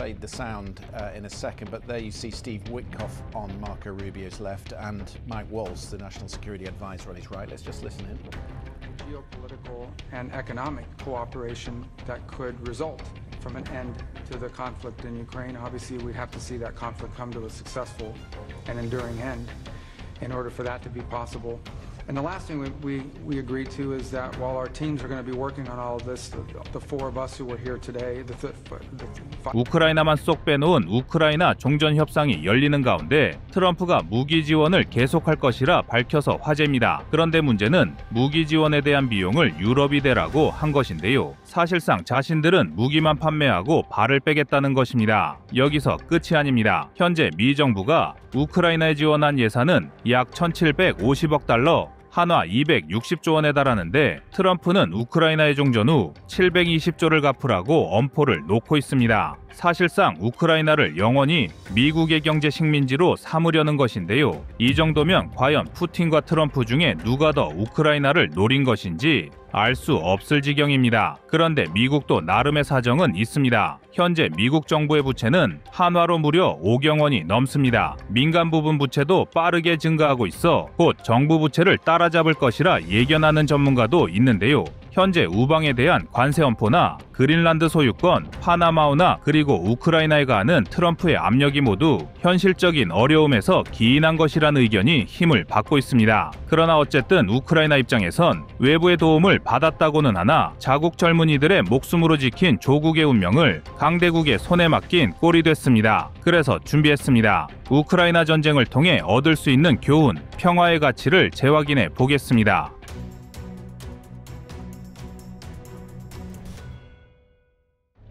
fade the sound in a second, but there you see Steve Witkoff on Marco Rubio's left and Mike Waltz, the National Security Advisor, on his right. Let's just listen in. Geopolitical and economic cooperation that could result from an end to the conflict in Ukraine. Obviously, we have to see that conflict come to a successful and enduring end in order for that to be possible. And the last thing we agreed to is that while our teams are going to be working on all of this, the four of us who were here today, 우크라이나만 쏙 빼놓은 우크라이나 종전 협상이 열리는 가운데 트럼프가 무기 지원을 계속할 것이라 밝혀서 화제입니다. 그런데 문제는 무기 지원에 대한 비용을 유럽이 대라고 한 것인데요. 사실상 자신들은 무기만 판매하고 발을 빼겠다는 것입니다. 여기서 끝이 아닙니다. 현재 미 정부가 우크라이나에 지원한 예산은 약 1,750억 달러, 한화 260조 원에 달하는데 트럼프는 우크라이나의 종전 후 720조를 갚으라고 엄포를 놓고 있습니다. 사실상 우크라이나를 영원히 미국의 경제 식민지로 삼으려는 것인데요. 이 정도면 과연 푸틴과 트럼프 중에 누가 더 우크라이나를 노린 것인지 알 수 없을 지경입니다. 그런데 미국도 나름의 사정은 있습니다. 현재 미국 정부의 부채는 한화로 무려 5경 원이 넘습니다. 민간 부분 부채도 빠르게 증가하고 있어 곧 정부 부채를 따라잡을 것이라 예견하는 전문가도 있는데요. 현재 우방에 대한 관세 엄포나 그린란드 소유권, 파나마운화 그리고 우크라이나에 가하는 트럼프의 압력이 모두 현실적인 어려움에서 기인한 것이라는 의견이 힘을 받고 있습니다. 그러나 어쨌든 우크라이나 입장에선 외부의 도움을 받았다고는 하나 자국 젊은이들의 목숨으로 지킨 조국의 운명을 강대국의 손에 맡긴 꼴이 됐습니다. 그래서 준비했습니다. 우크라이나 전쟁을 통해 얻을 수 있는 교훈, 평화의 가치를 재확인해 보겠습니다.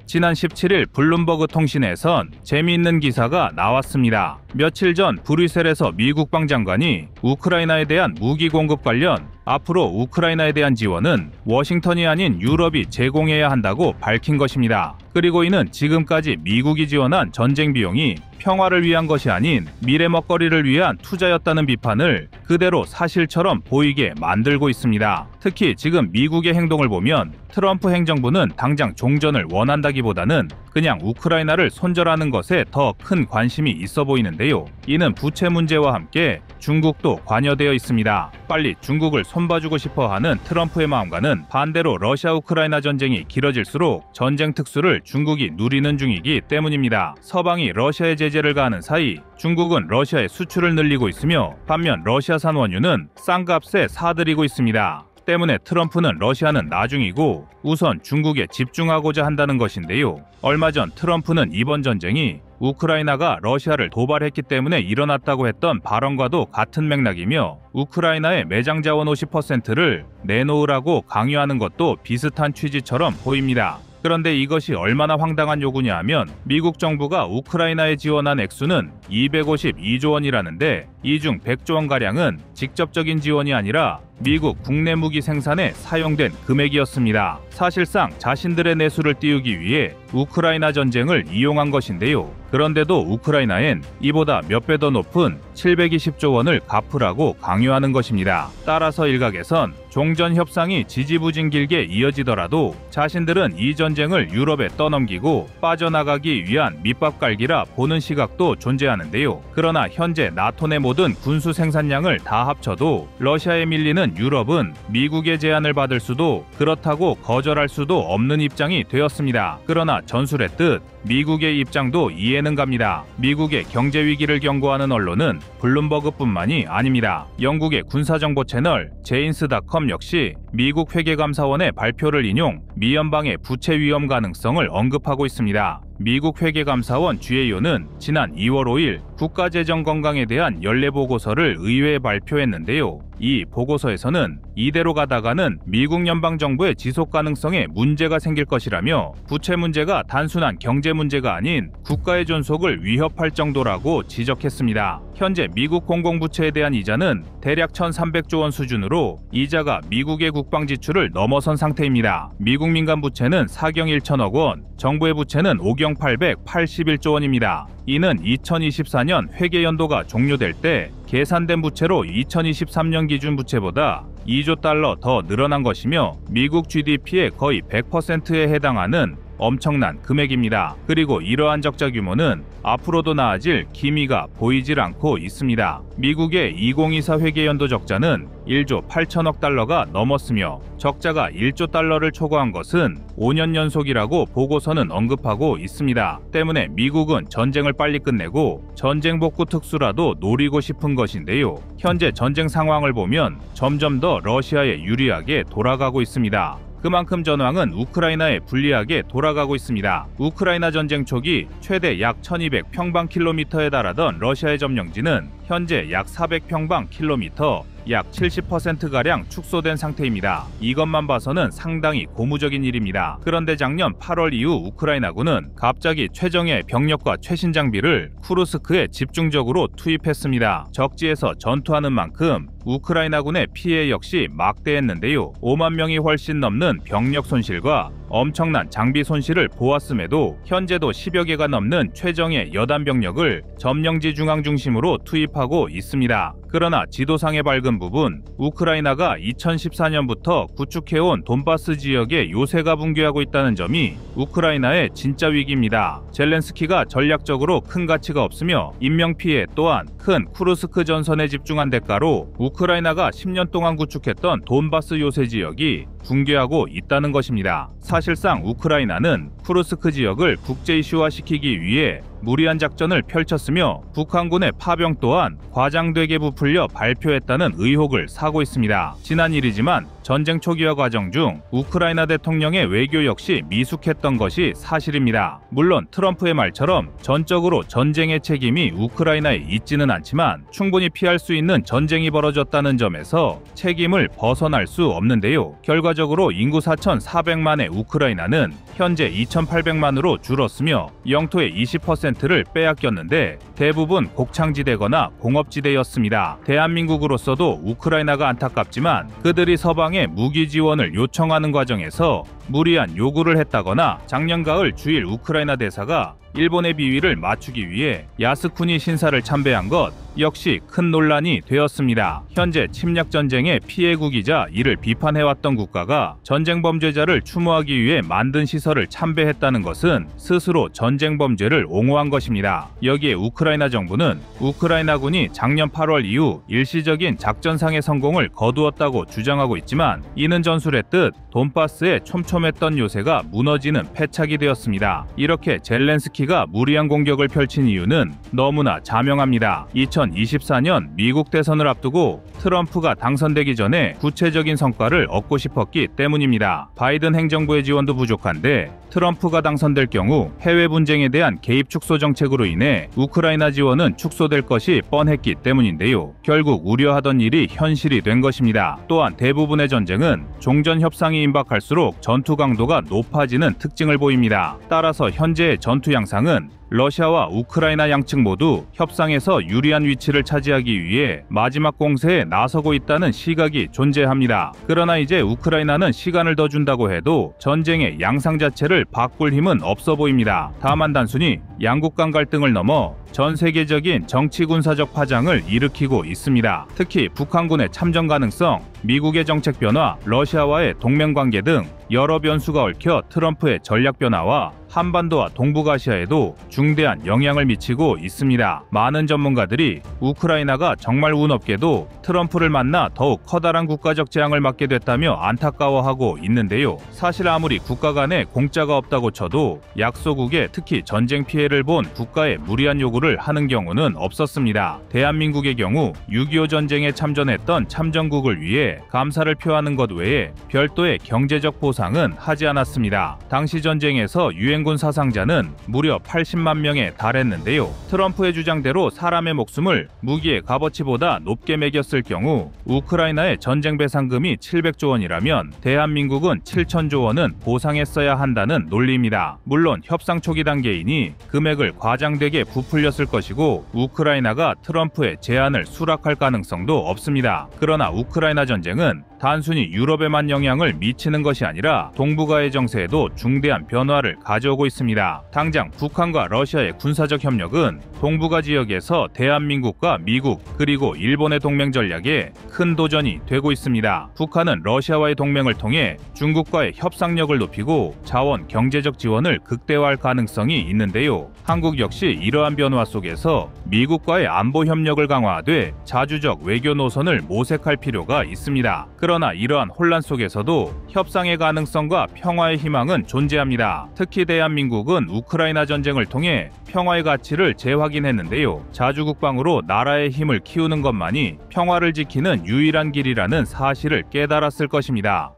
지난 17일 블룸버그 통신에선 재미있는 기사가 나왔습니다. 며칠 전 브뤼셀에서 미국 방장관이 우크라이나에 대한 무기 공급 관련 앞으로 우크라이나에 대한 지원은 워싱턴이 아닌 유럽이 제공해야 한다고 밝힌 것입니다. 그리고 이는 지금까지 미국이 지원한 전쟁 비용이 평화를 위한 것이 아닌 미래 먹거리를 위한 투자였다는 비판을 그대로 사실처럼 보이게 만들고 있습니다. 특히 지금 미국의 행동을 보면 트럼프 행정부는 당장 종전을 원한다기보다는 그냥 우크라이나를 손절하는 것에 더 큰 관심이 있어 보이는데요. 이는 부채 문제와 함께 중국도 관여되어 있습니다. 빨리 중국을 손봐주고 싶어하는 트럼프의 마음과는 반대로 러시아 우크라이나 전쟁이 길어질수록 전쟁 특수를 중국이 누리는 중이기 때문입니다. 서방이 러시아에 제재를 가하는 사이 중국은 러시아의 수출을 늘리고 있으며 반면 러시아산 원유는 싼 값에 사들이고 있습니다. 때문에 트럼프는 러시아는 나중이고 우선 중국에 집중하고자 한다는 것인데요. 얼마 전 트럼프는 이번 전쟁이 우크라이나가 러시아를 도발했기 때문에 일어났다고 했던 발언과도 같은 맥락이며 우크라이나의 매장 자원 50%를 내놓으라고 강요하는 것도 비슷한 취지처럼 보입니다. 그런데 이것이 얼마나 황당한 요구냐 하면 미국 정부가 우크라이나에 지원한 액수는 252조 원이라는데 이 중 100조 원가량은 직접적인 지원이 아니라 미국 국내 무기 생산에 사용된 금액이었습니다. 사실상 자신들의 내수를 띄우기 위해 우크라이나 전쟁을 이용한 것인데요. 그런데도 우크라이나엔 이보다 몇 배 더 높은 720조 원을 갚으라고 강요하는 것입니다. 따라서 일각에선 종전 협상이 지지부진길게 이어지더라도 자신들은 이 전쟁을 유럽에 떠넘기고 빠져나가기 위한 밑밥 깔기라 보는 시각도 존재하는데요. 그러나 현재 나토 내 모든 군수 생산량을 다 합쳐도 러시아에 밀리는 유럽은 미국의 제안을 받을 수도 그렇다고 거절할 수도 없는 입장이 되었습니다. 그러나 전술의 뜻, 미국의 입장도 이해는 갑니다. 미국의 경제 위기를 경고하는 언론은 블룸버그뿐만이 아닙니다. 영국의 군사정보 채널 제인스닷컴 역시 미국 회계감사원의 발표를 인용 미 연방의 부채 위험 가능성을 언급하고 있습니다. 미국 회계감사원 GAO는 지난 2월 5일 국가재정 건강에 대한 연례보고서를 의회에 발표했는데요. 이 보고서에서는 이대로 가다가는 미국 연방정부의 지속 가능성에 문제가 생길 것이라며 부채 문제가 단순한 경제 문제가 아닌 국가의 존속을 위협할 정도라고 지적했습니다. 현재 미국 공공부채에 대한 이자는 대략 1,300조 원 수준으로 이자가 미국의 국방 지출을 넘어선 상태입니다. 미국 민간 부채는 4경 1천억 원, 정부의 부채는 5경 881조 원입니다. 이는 2024년 회계연도가 종료될 때 계산된 부채로 2023년 기준 부채보다 2조 달러 더 늘어난 것이며 미국 GDP의 거의 100%에 해당하는 엄청난 금액입니다. 그리고 이러한 적자 규모는 앞으로도 나아질 기미가 보이질 않고 있습니다. 미국의 2024 회계연도 적자는 1조 8천억 달러가 넘었으며 적자가 1조 달러를 초과한 것은 5년 연속이라고 보고서는 언급하고 있습니다. 때문에 미국은 전쟁을 빨리 끝내고 전쟁 복구 특수라도 노리고 싶은 것인데요. 현재 전쟁 상황을 보면 점점 더 러시아에 유리하게 돌아가고 있습니다. 그만큼 전황은 우크라이나에 불리하게 돌아가고 있습니다. 우크라이나 전쟁 초기 최대 약 1200평방킬로미터에 달하던 러시아의 점령지는 현재 약 400평방킬로미터, 약 70%가량 축소된 상태입니다. 이것만 봐서는 상당히 고무적인 일입니다. 그런데 작년 8월 이후 우크라이나군은 갑자기 최정예 병력과 최신 장비를 쿠르스크에 집중적으로 투입했습니다. 적지에서 전투하는 만큼 우크라이나군의 피해 역시 막대했는데요. 5만 명이 훨씬 넘는 병력 손실과 엄청난 장비 손실을 보았음에도 현재도 10여 개가 넘는 최정예 여단 병력을 점령지 중앙 중심으로 투입하고 있습니다. 그러나 지도상의 밝은 부분, 우크라이나가 2014년부터 구축해온 돈바스 지역의 요새가 붕괴하고 있다는 점이 우크라이나의 진짜 위기입니다. 젤렌스키가 전략적으로 큰 가치가 없으며 인명피해 또한 큰 쿠르스크 전선에 집중한 대가로 우크라이나가 10년 동안 구축했던 돈바스 요새 지역이 붕괴하고 있다는 것입니다. 사실상 우크라이나는 쿠르스크 지역을 국제 이슈화시키기 위해 무리한 작전을 펼쳤으며 북한군의 파병 또한 과장되게 부풀려 발표했다는 의혹을 사고 있습니다. 지난 일이지만 전쟁 초기화 과정 중 우크라이나 대통령의 외교 역시 미숙했던 것이 사실입니다. 물론 트럼프의 말처럼 전적으로 전쟁의 책임이 우크라이나에 있지는 않지만 충분히 피할 수 있는 전쟁이 벌어졌다는 점에서 책임을 벗어날 수 없는데요. 결과적으로 인구 4,400만의 우크라이나는 현재 2,800만으로 줄었으며 영토의 20%를 빼앗겼는데 대부분 곡창지대거나 공업지대였습니다. 대한민국으로서도 우크라이나가 안타깝지만 그들이 서방에 무기 지원을 요청하는 과정에서 무리한 요구를 했다거나 작년 가을 주일 우크라이나 대사가 일본의 비위를 맞추기 위해 야스쿠니 신사를 참배한 것 역시 큰 논란이 되었습니다. 현재 침략 전쟁의 피해국이자 이를 비판해왔던 국가가 전쟁 범죄자를 추모하기 위해 만든 시설을 참배했다는 것은 스스로 전쟁 범죄를 옹호한 것입니다. 여기에 우크라이나 정부는 우크라이나군이 작년 8월 이후 일시적인 작전상의 성공을 거두었다고 주장하고 있지만 이는 전술했듯 돈바스에 촘촘했던 요새가 무너지는 패착이 되었습니다. 이렇게 젤렌스키가 무리한 공격을 펼친 이유는 너무나 자명합니다. 2024년 미국 대선을 앞두고 트럼프가 당선되기 전에 구체적인 성과를 얻고 싶었기 때문입니다. 바이든 행정부의 지원도 부족한데 트럼프가 당선될 경우 해외 분쟁에 대한 개입 축소 정책으로 인해 우크라이나 지원은 축소될 것이 뻔했기 때문인데요. 결국 우려하던 일이 현실이 된 것입니다. 또한 대부분의 전쟁은 종전 협상이 임박할수록 전투 강도가 높아지는 특징을 보입니다. 따라서 현재의 전투 양상은 러시아와 우크라이나 양측 모두 협상에서 유리한 위치를 차지하기 위해 마지막 공세에 나서고 있다는 시각이 존재합니다. 그러나 이제 우크라이나는 시간을 더 준다고 해도 전쟁의 양상 자체를 바꿀 힘은 없어 보입니다. 다만 단순히 양국 간 갈등을 넘어 전 세계적인 정치 군사적 파장을 일으키고 있습니다. 특히 북한군의 참전 가능성, 미국의 정책 변화, 러시아와의 동맹 관계 등 여러 변수가 얽혀 트럼프의 전략 변화와 한반도와 동북아시아에도 중대한 영향을 미치고 있습니다. 많은 전문가들이 우크라이나가 정말 운 없게도 트럼프를 만나 더욱 커다란 국가적 재앙을 맞게 됐다며 안타까워하고 있는데요. 사실 아무리 국가 간에 공짜가 없다고 쳐도 약소국에 특히 전쟁 피해를 본 국가에 무리한 요구를 하는 경우는 없었습니다. 대한민국의 경우 6.25 전쟁에 참전했던 참전국을 위해 감사를 표하는 것 외에 별도의 경제적 보상은 하지 않았습니다. 당시 전쟁에서 유엔군 사상자는 무려 80만 명에 달했는데요. 트럼프의 주장대로 사람의 목숨을 무기의 값어치보다 높게 매겼을 경우 우크라이나의 전쟁 배상금이 700조 원이라면 대한민국은 7천조 원은 보상했어야 한다는 논리입니다. 물론 협상 초기 단계이니 금액을 과장되게 부풀렸을 것이고 우크라이나가 트럼프의 제안을 수락할 가능성도 없습니다. 그러나 우크라이나 전쟁은 단순히 유럽에만 영향을 미치는 것이 아니라 동북아의 정세에도 중대한 변화를 가져오고 있습니다. 당장 북한과 러시아의 군사적 협력은 동북아 지역에서 대한민국과 미국 그리고 일본의 동맹 전략에 큰 도전이 되고 있습니다. 북한은 러시아와의 동맹을 통해 중국과의 협상력을 높이고 자원, 경제적 지원을 극대화할 가능성이 있는데요. 한국 역시 이러한 변화 속에서 미국과의 안보 협력을 강화하되 자주적 외교 노선을 모색할 필요가 있습니다. 그러나 이러한 혼란 속에서도 협상의 가능성과 평화의 희망은 존재합니다. 특히 대한민국은 우크라이나 전쟁을 통해 평화의 가치를 재확인했는데요. 자주국방으로 나라의 힘을 키우는 것만이 평화를 지키는 유일한 길이라는 사실을 깨달았을 것입니다.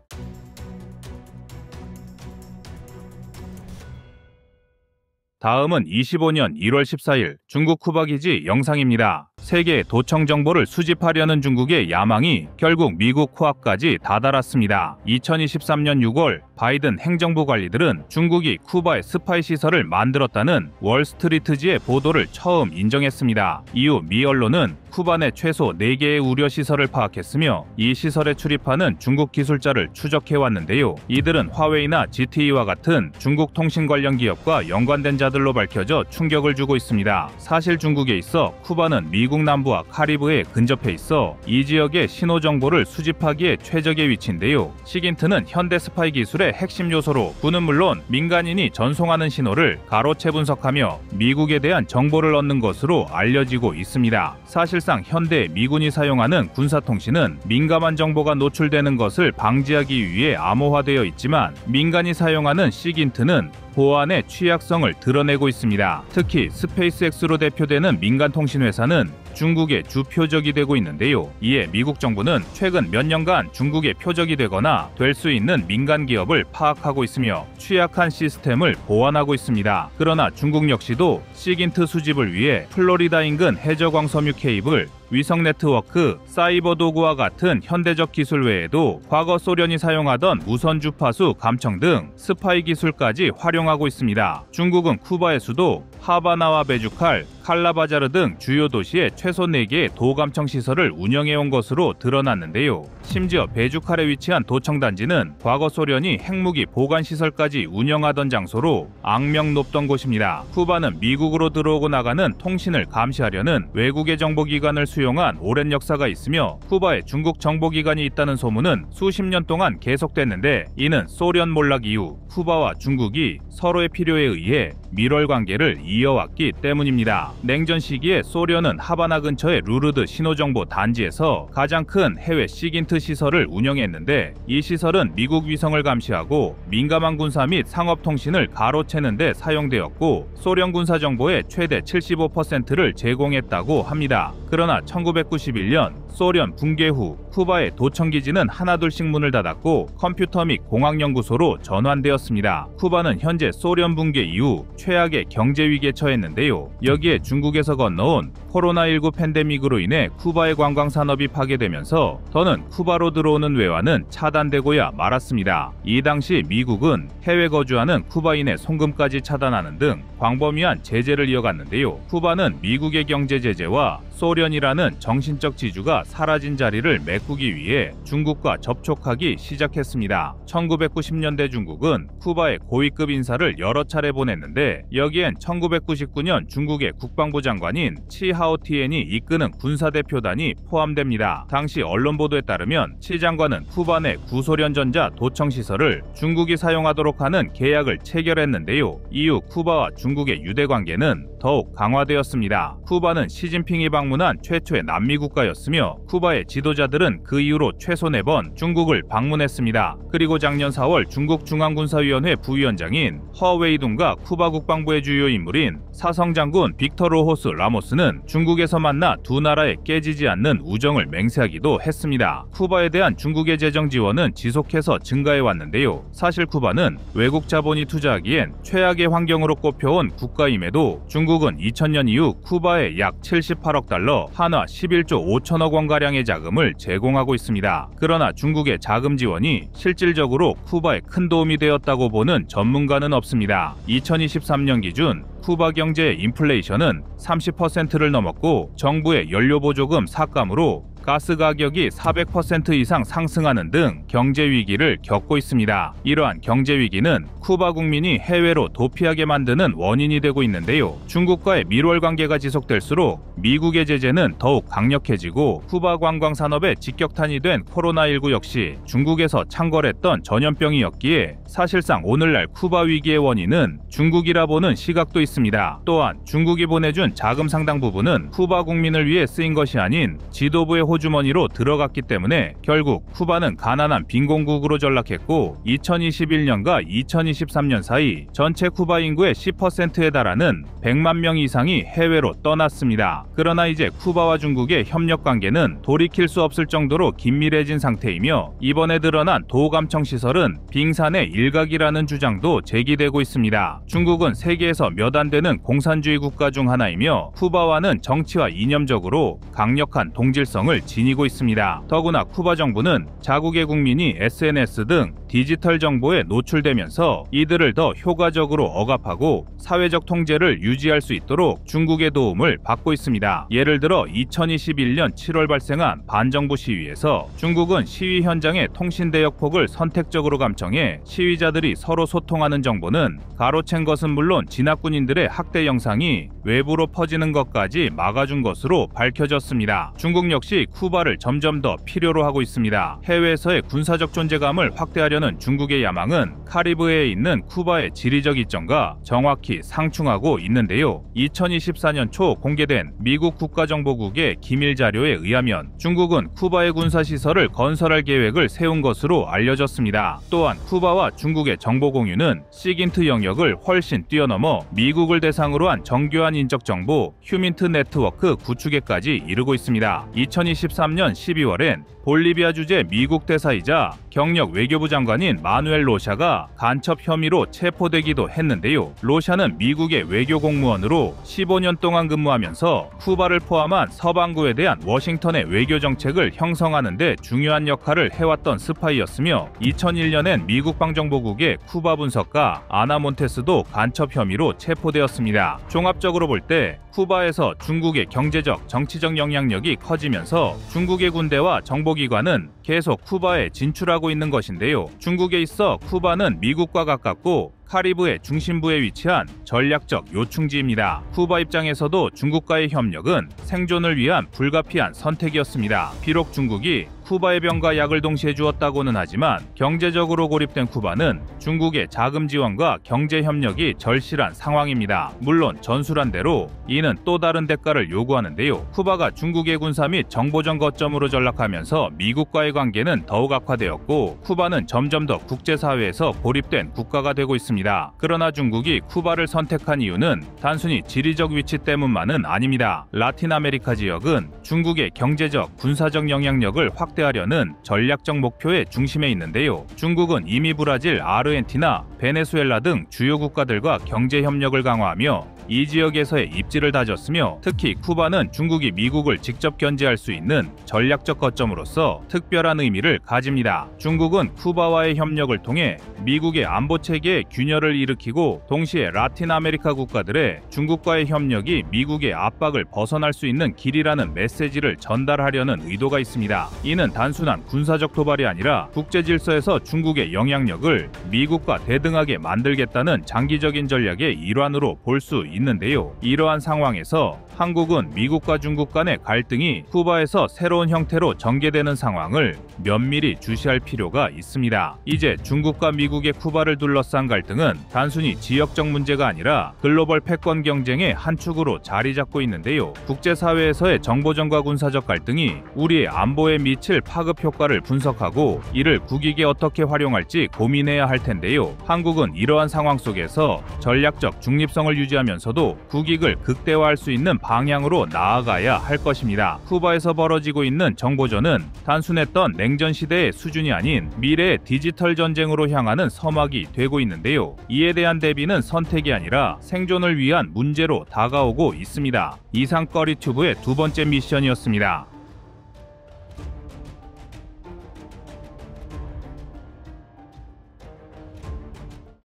다음은 25년 1월 14일 중국 쿠바 기지 영상입니다. 세계의 도청 정보를 수집하려는 중국의 야망이 결국 미국 코앞까지 다다랐습니다. 2023년 6월 바이든 행정부 관리들은 중국이 쿠바에 스파이 시설을 만들었다는 월스트리트지의 보도를 처음 인정했습니다. 이후 미 언론은 쿠바 내 최소 4개의 우려 시설을 파악했으며 이 시설에 출입하는 중국 기술자를 추적해왔는데요. 이들은 화웨이나 ZTE와 같은 중국 통신 관련 기업과 연관된 자들로 밝혀져 충격을 주고 있습니다. 사실 중국에 있어 쿠바는 미국 남부와 카리브해에 근접해 있어 이 지역의 신호 정보를 수집하기에 최적의 위치인데요. 시긴트는 현대 스파이 기술의 핵심 요소로 군은 물론 민간인이 전송하는 신호를 가로채 분석하며 미국에 대한 정보를 얻는 것으로 알려지고 있습니다. 사실상 현대 미군이 사용하는 군사통신은 민감한 정보가 노출되는 것을 방지하기 위해 암호화되어 있지만 민간이 사용하는 시긴트는 보안의 취약성을 드러내고 있습니다. 특히 스페이스X로 대표되는 민간 통신회사는 중국의 주 표적이 되고 있는데요. 이에 미국 정부는 최근 몇 년간 중국의 표적이 되거나 될 수 있는 민간 기업을 파악하고 있으며 취약한 시스템을 보완하고 있습니다. 그러나 중국 역시도 시긴트 수집을 위해 플로리다 인근 해저광 섬유 케이블, 위성 네트워크, 사이버 도구와 같은 현대적 기술 외에도 과거 소련이 사용하던 무선 주파수 감청 등 스파이 기술까지 활용하고 있습니다. 중국은 쿠바의 수도 하바나와 베주칼, 칼라바자르 등 주요 도시에 최소 4개의 도감청 시설을 운영해온 것으로 드러났는데요. 심지어 베주칼에 위치한 도청단지는 과거 소련이 핵무기 보관시설까지 운영하던 장소로 악명 높던 곳입니다. 쿠바는 미국으로 들어오고 나가는 통신을 감시하려는 외국의 정보기관을 수용한 오랜 역사가 있으며 쿠바에 중국 정보기관이 있다는 소문은 수십 년 동안 계속됐는데 이는 소련 몰락 이후 쿠바와 중국이 서로의 필요에 의해 밀월 관계를 이어왔기 때문입니다. 냉전 시기에 소련은 하바나 근처의 루르드 신호정보 단지에서 가장 큰 해외 시긴트 시설을 운영했는데 이 시설은 미국 위성을 감시하고 민감한 군사 및 상업 통신을 가로채는 데 사용되었고 소련 군사 정보의 최대 75%를 제공했다고 합니다. 그러나 1991년 소련 붕괴 후 쿠바의 도청기지는 하나둘씩 문을 닫았고 컴퓨터 및 공학연구소로 전환되었습니다. 쿠바는 현재 소련 붕괴 이후 최악의 경제 위기에 처했는데요. 여기에 중국에서 건너온 코로나19 팬데믹으로 인해 쿠바의 관광 산업이 파괴되면서 더는 쿠바로 들어오는 외환은 차단되고야 말았습니다. 이 당시 미국은 해외 거주하는 쿠바인의 송금까지 차단하는 등 광범위한 제재를 이어갔는데요. 쿠바는 미국의 경제 제재와 소련이라는 정신적 지주가 사라진 자리를 메꾸기 위해 중국과 접촉하기 시작했습니다. 1990년대 중국은 쿠바에 고위급 인사를 여러 차례 보냈는데 여기엔 1999년 중국의 국방부 장관인 치하오티엔이 이끄는 군사대표단이 포함됩니다. 당시 언론 보도에 따르면 치 장관은 쿠바 내 구소련 전자 도청시설을 중국이 사용하도록 하는 계약을 체결했는데요. 이후 쿠바와 중국의 유대관계는 더욱 강화되었습니다. 쿠바는 시진핑이 방문한 최초의 남미 국가였으며 쿠바의 지도자들은 그 이후로 최소 4번 중국을 방문했습니다. 그리고 작년 4월 중국 중앙군사위원회 부위원장인 허웨이둥과 쿠바 국방부의 주요 인물인 사성장군 빅터 로호스 라모스는 중국에서 만나 두 나라의 깨지지 않는 우정을 맹세하기도 했습니다. 쿠바에 대한 중국의 재정 지원은 지속해서 증가해 왔는데요. 사실 쿠바는 외국 자본이 투자하기엔 최악의 환경으로 꼽혀온 국가임에도 중국은 2000년 이후 쿠바에 약 78억 달러, 한화 11조 5천억 원가량의 자금을 제공하고 있습니다. 그러나 중국의 자금 지원이 실질적으로 쿠바에 큰 도움이 되었다고 보는 전문가는 없습니다. 2023년 기준 쿠바 경제의 인플레이션은 30%를 넘었고 정부의 연료보조금 삭감으로 가스 가격이 400% 이상 상승하는 등 경제 위기를 겪고 있습니다. 이러한 경제 위기는 쿠바 국민이 해외로 도피하게 만드는 원인이 되고 있는데요. 중국과의 밀월 관계가 지속될수록 미국의 제재는 더욱 강력해지고 쿠바 관광 산업에 직격탄이 된 코로나19 역시 중국에서 창궐했던 전염병이었기에 사실상 오늘날 쿠바 위기의 원인은 중국이라 보는 시각도 있습니다. 또한 중국이 보내준 자금 상당 부분은 쿠바 국민을 위해 쓰인 것이 아닌 지도부의 호주머니로 들어갔기 때문에 결국 쿠바는 가난한 빈곤국으로 전락했고 2021년과 2023년 사이 전체 쿠바 인구의 10%에 달하는 100만 명 이상이 해외로 떠났습니다. 그러나 이제 쿠바와 중국의 협력 관계는 돌이킬 수 없을 정도로 긴밀해진 상태이며 이번에 드러난 도감청 시설은 빙산의 일각이라는 주장도 제기되고 있습니다. 중국은 세계에서 몇 안 되는 공산주의 국가 중 하나이며 쿠바와는 정치와 이념적으로 강력한 동질성을 지니고 있습니다. 더구나 쿠바 정부는 자국의 국민이 SNS 등 디지털 정보에 노출되면서 이들을 더 효과적으로 억압하고 사회적 통제를 유지할 수 있도록 중국의 도움을 받고 있습니다. 예를 들어 2021년 7월 발생한 반정부 시위에서 중국은 시위 현장의 통신 대역폭을 선택적으로 감청해 시위자들이 서로 소통하는 정보는 가로챈 것은 물론 진압군인들의 학대 영상이 외부로 퍼지는 것까지 막아준 것으로 밝혀졌습니다. 중국 역시 쿠바를 점점 더 필요로 하고 있습니다. 해외에서의 군사적 존재감을 확대하려는 중국의 야망은 카리브해에 있는 쿠바의 지리적 이점과 정확히 상충하고 있는데요. 2024년 초 공개된 미국 국가정보국의 기밀 자료에 의하면 중국은 쿠바의 군사시설을 건설할 계획을 세운 것으로 알려졌습니다. 또한 쿠바와 중국의 정보 공유는 시긴트 영역을 훨씬 뛰어넘어 미국을 대상으로 한 정교한 인적 정보 휴민트 네트워크 구축에까지 이르고 있습니다. 2023년 12월엔 볼리비아 주재 미국 대사이자 경력 외교부 장관인 마누엘 로샤가 간첩 혐의로 체포되기도 했는데요. 로샤는 미국의 외교 공무원으로 15년 동안 근무하면서 쿠바를 포함한 서방구에 대한 워싱턴의 외교 정책을 형성하는 데 중요한 역할을 해왔던 스파이였으며 2001년엔 미국 방정보국의 쿠바 분석가 아나 몬테스도 간첩 혐의로 체포되었습니다. 종합적으로 볼 때 쿠바에서 중국의 경제적, 정치적 영향력이 커지면서 중국의 군대와 정보기관은 계속 쿠바에 진출하고 있는 것인데요. 중국에 있어 쿠바는 미국과 가깝고 카리브해 중심부에 위치한 전략적 요충지입니다. 쿠바 입장에서도 중국과의 협력은 생존을 위한 불가피한 선택이었습니다. 비록 중국이 쿠바의 병과 약을 동시에 주었다고는 하지만 경제적으로 고립된 쿠바는 중국의 자금 지원과 경제 협력이 절실한 상황입니다. 물론 전술한 대로 이는 또 다른 대가를 요구하는데요. 쿠바가 중국의 군사 및 정보전 거점으로 전락하면서 미국과의 관계는 더욱 악화되었고 쿠바는 점점 더 국제사회에서 고립된 국가가 되고 있습니다. 그러나 중국이 쿠바를 선택한 이유는 단순히 지리적 위치 때문만은 아닙니다. 라틴 아메리카 지역은 중국의 경제적, 군사적 영향력을 확대하려는 전략적 목표의 중심에 있는데요. 중국은 이미 브라질, 아르헨티나, 베네수엘라 등 주요 국가들과 경제 협력을 강화하며 이 지역에서의 입지를 다졌으며 특히 쿠바는 중국이 미국을 직접 견제할 수 있는 전략적 거점으로서 특별한 의미를 가집니다. 중국은 쿠바와의 협력을 통해 미국의 안보 체계에 균열을 일으키고 동시에 라틴 아메리카 국가들의 중국과의 협력이 미국의 압박을 벗어날 수 있는 길이라는 메시지를 전달하려는 의도가 있습니다. 이는 단순한 군사적 도발이 아니라 국제 질서에서 중국의 영향력을 미국과 대등하게 만들겠다는 장기적인 전략의 일환으로 볼 수 있는데요. 이러한 상황에서 한국은 미국과 중국 간의 갈등이 쿠바에서 새로운 형태로 전개되는 상황을 면밀히 주시할 필요가 있습니다. 이제 중국과 미국의 쿠바를 둘러싼 갈등은 단순히 지역적 문제가 아니라 글로벌 패권 경쟁의 한 축으로 자리 잡고 있는데요. 국제사회에서의 정보전과 군사적 갈등이 우리의 안보에 미칠 파급 효과를 분석하고 이를 국익에 어떻게 활용할지 고민해야 할 텐데요. 한국은 이러한 상황 속에서 전략적 중립성을 유지하면서도 국익을 극대화할 수 있는 방향으로 나아가야 할 것입니다. 쿠바에서 벌어지고 있는 정보전은 단순했던 냉전 시대의 수준이 아닌 미래의 디지털 전쟁으로 향하는 서막이 되고 있는데요. 이에 대한 대비는 선택이 아니라 생존을 위한 문제로 다가오고 있습니다. 이상 꺼리튜브의 두 번째 미션이었습니다.